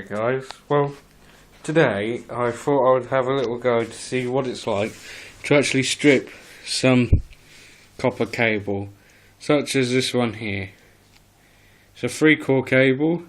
Guys, well, today I thought I would have a little go to see what it's like to actually strip some copper cable, such as this one here. It's a 3-core cable.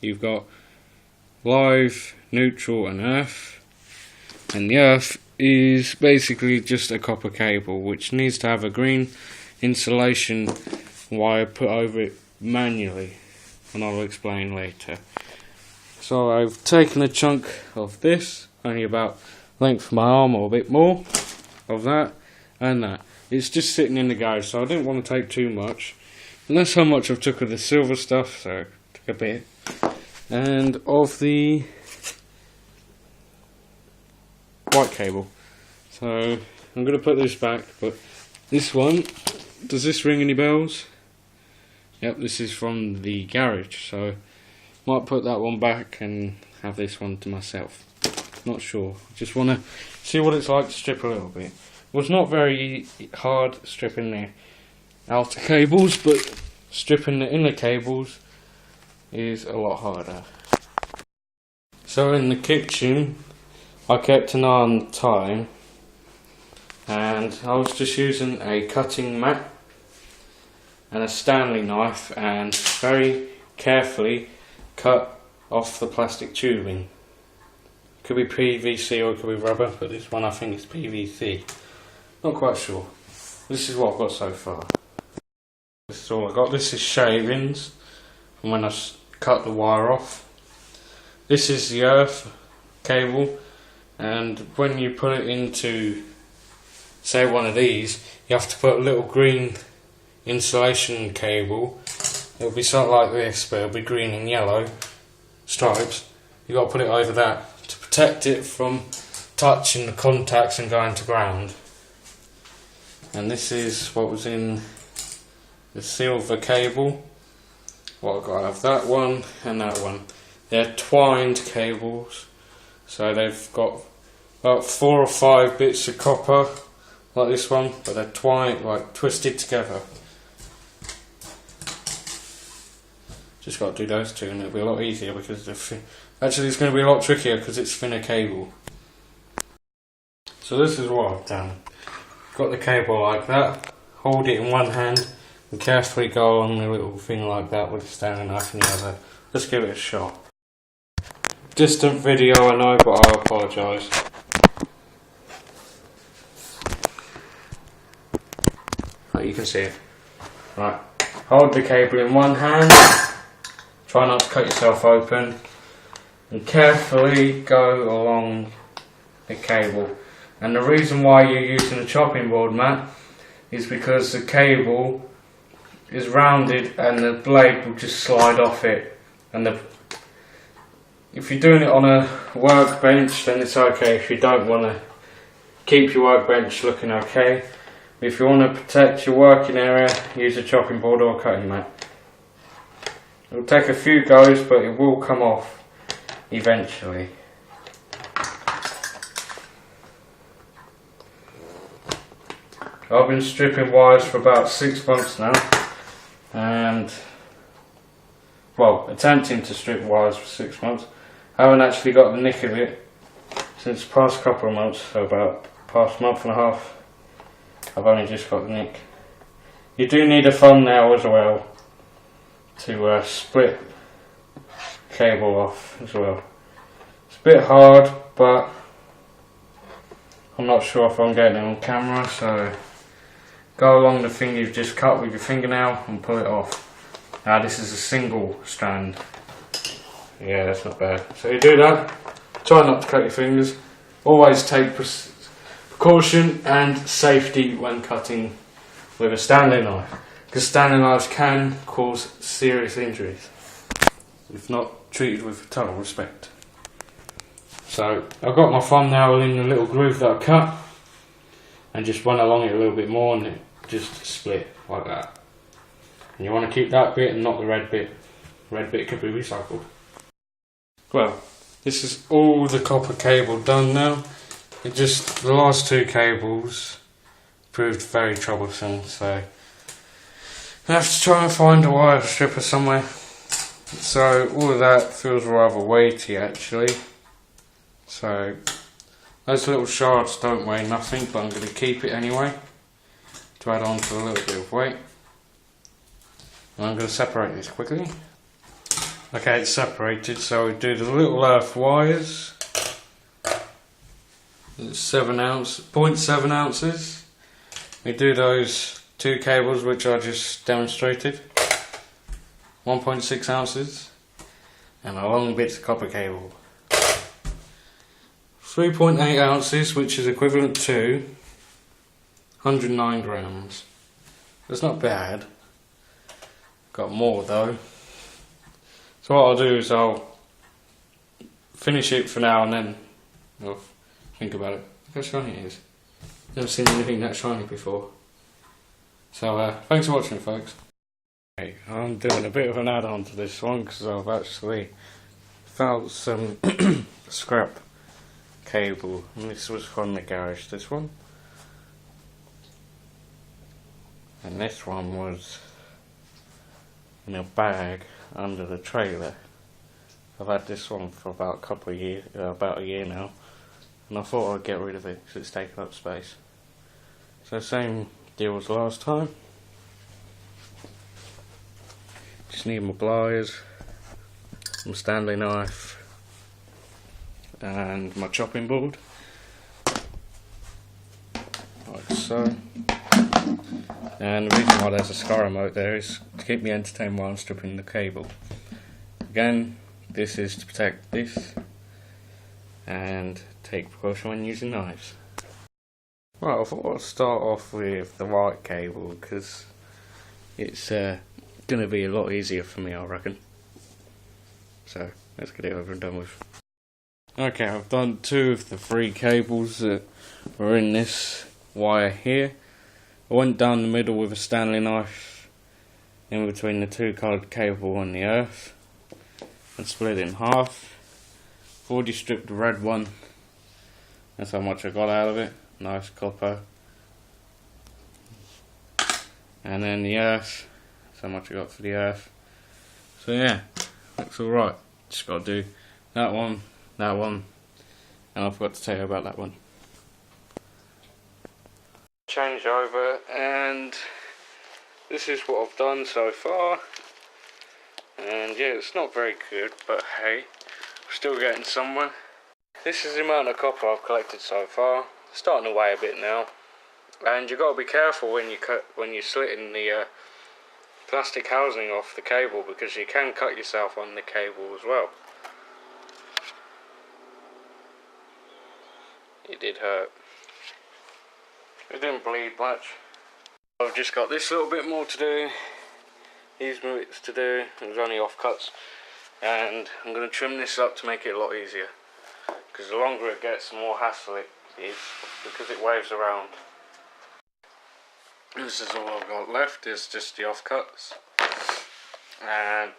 You've got live, neutral and earth, and the earth is basically just a copper cable which needs to have a green insulation wire put over it manually, and I'll explain later. So I've taken a chunk of this, only about length of my arm or a bit more of that and that. It's just sitting in the garage, so I didn't want to take too much. And that's how much I've took of the silver stuff, so I took a bit. And of the white cable. So I'm going to put this back, but this one, does this ring any bells? Yep, this is from the garage, so might put that one back and have this one to myself. Not sure. Just want to see what it's like to strip a little bit. It was not very hard stripping the outer cables, but stripping the inner cables is a lot harder. So in the kitchen, I kept an eye on time, and I was just using a cutting mat and a Stanley knife, and very carefully cut off the plastic tubing. Could be PVC or it could be rubber, but this one I think is PVC. Not quite sure. This is what I've got so far. This is all I got. This is shavings from when I cut the wire off. This is the earth cable, and when you put it into, say, one of these, you have to put a little green insulation cable. It'll be something like this, but it'll be green and yellow stripes. You've got to put it over that to protect it from touching the contacts and going to ground. And this is what was in the silver cable. Well, I've got to have that one and that one. They're twined cables, so they've got about 4 or 5 bits of copper, like this one, but they're twined, like twisted together. Just got to do those two and it'll be a lot easier, because actually it's going to be a lot trickier because it's thinner cable. So this is what I've done. Got the cable like that, hold it in one hand and carefully go along the little thing like that with the Stanley knife in the other. Let's give it a shot. Distant video, I know, but I apologise. Oh, you can see it. Right, hold the cable in one hand. Try not to cut yourself open, and carefully go along the cable. And the reason why you're using a chopping board mat is because the cable is rounded and the blade will just slide off it. And if you're doing it on a workbench, then it's okay. If you don't want to keep your workbench looking okay, if you want to protect your working area, use a chopping board or a cutting mat. It'll take a few goes, but it will come off eventually. I've been stripping wires for about 6 months now, and well, attempting to strip wires for 6 months. I haven't actually got the nick of it since the past couple of months, so about past month and a half I've only just got the nick. You do need a thumbnail as well to split cable off as well. It's a bit hard, but I'm not sure if I'm getting it on camera, so go along the thing you've just cut with your fingernail and pull it off. Now this is a single strand. Yeah, that's not bad. So you do that, try not to cut your fingers, always take precaution and safety when cutting with a Stanley knife, because Stanley knives can cause serious injuries if not treated with total respect. So I've got my thumbnail in the little groove that I cut and just went along it a little bit more, and it just split like that. And you want to keep that bit and not the red bit. The red bit could be recycled. Well, this is all the copper cable done now. The last 2 cables proved very troublesome, so I have to try and find a wire stripper somewhere So all of that feels rather weighty actually. So those little shards don't weigh nothing, but I'm going to keep it anyway to add on to a little bit of weight. And I'm going to separate this quickly. Okay, it's separated, so we do the little earth wires. It's 0.7 ounces. We do those 2 cables which I just demonstrated. 1.6 ounces. And a long bit of copper cable. 3.8 ounces, which is equivalent to 109 grams. That's not bad. Got more though. So what I'll do is I'll finish it for now and then I'll think about it. Look how shiny it is. Never seen anything that shiny before. So thanks for watching, folks. Okay, I'm doing a bit of an add-on to this one because I've actually found some scrap cable, and this was from the garage, this one, and this one was in a bag under the trailer. I've had this one for about a year now, and I thought I'd get rid of it because it's taking up space. So same deal as last time. Just need my pliers, my Stanley knife and my chopping board, like so. And the reason why there's a scar remote there is to keep me entertained while I'm stripping the cable. Again, this is to protect this and take precaution when using knives. Right, I thought I'd start off with the white cable because it's going to be a lot easier for me, I reckon. So let's get it over and done with. Okay, I've done 2 of the 3 cables that were in this wire here. I went down the middle with a Stanley knife in between the 2 coloured cable and the earth and split it in half. I've already stripped the red one. That's how much I got out of it. Nice copper. And then the earth. That's how much I got for the earth. So yeah, looks alright. Just got to do that one, and I forgot to tell you about that one. Change over, and this is what I've done so far. And yeah, it's not very good, but hey, we're still getting somewhere. This is the amount of copper I've collected so far. It's starting to weigh a bit now, and you've got to be careful when you're slitting the plastic housing off the cable, because you can cut yourself on the cable as well. It did hurt. It didn't bleed much. I've just got this little bit more to do, these bits to do. There's only offcuts, and I'm going to trim this up to make it a lot easier, because the longer it gets, the more hassle it is, because it waves around. This is all I've got left, is just the offcuts, and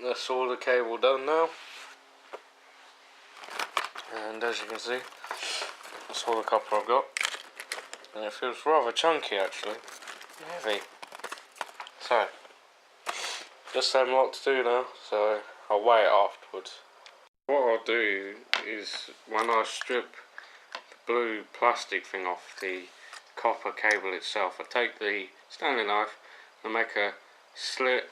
that's all the cable done now. And as you can see, that's all the copper I've got, and it feels rather chunky actually, heavy. So, just have a lot to do now, so I'll weigh it afterwards. What I'll do is, when I strip the blue plastic thing off the copper cable itself, I take the Stanley knife and make a slit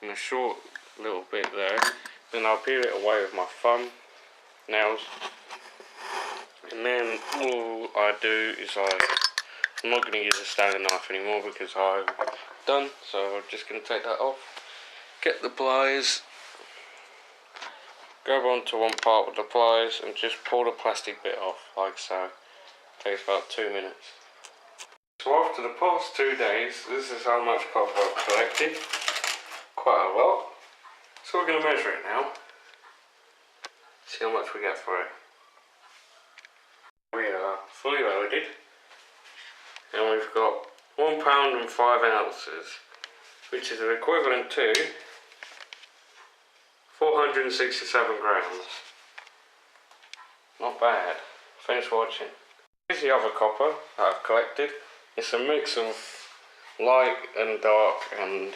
in a short little bit there, then I'll peel it away with my thumb nails, and then all I do is I'm not going to use a Stanley knife anymore because I'm done, so I'm just going to take that off, get the pliers, grab onto one part with the pliers and just pull the plastic bit off like so. It takes about 2 minutes. So after the past 2 days, this is how much copper I've collected. Quite a lot. So we're going to measure it now. See how much we get for it. We are fully loaded, and we've got 1 pound and 5 ounces, which is equivalent to 467 grams. Not bad. Thanks for watching. Here's the other copper that I've collected. It's a mix of light and dark and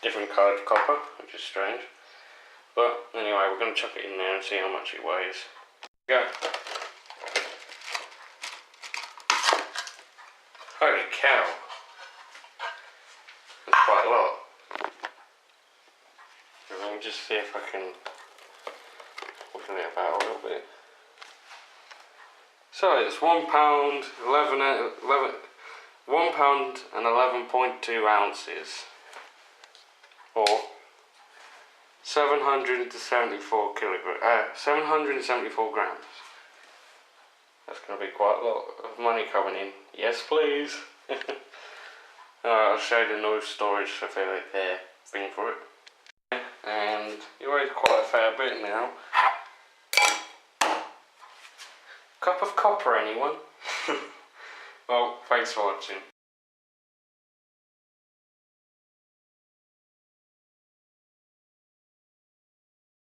different coloured copper, which is strange. But anyway, we're going to chuck it in there and see how much it weighs. Go. Holy cow. That's quite a lot. Let me just see if I can wiggle it about a little bit. So it's £1 and 11.2 ounces, or 774 grams. That's going to be quite a lot of money coming in. Yes, please. Alright, I'll show you the noise storage thing for it. And it weighs quite a fair bit now. Cup of copper, anyone? Well, thanks for watching.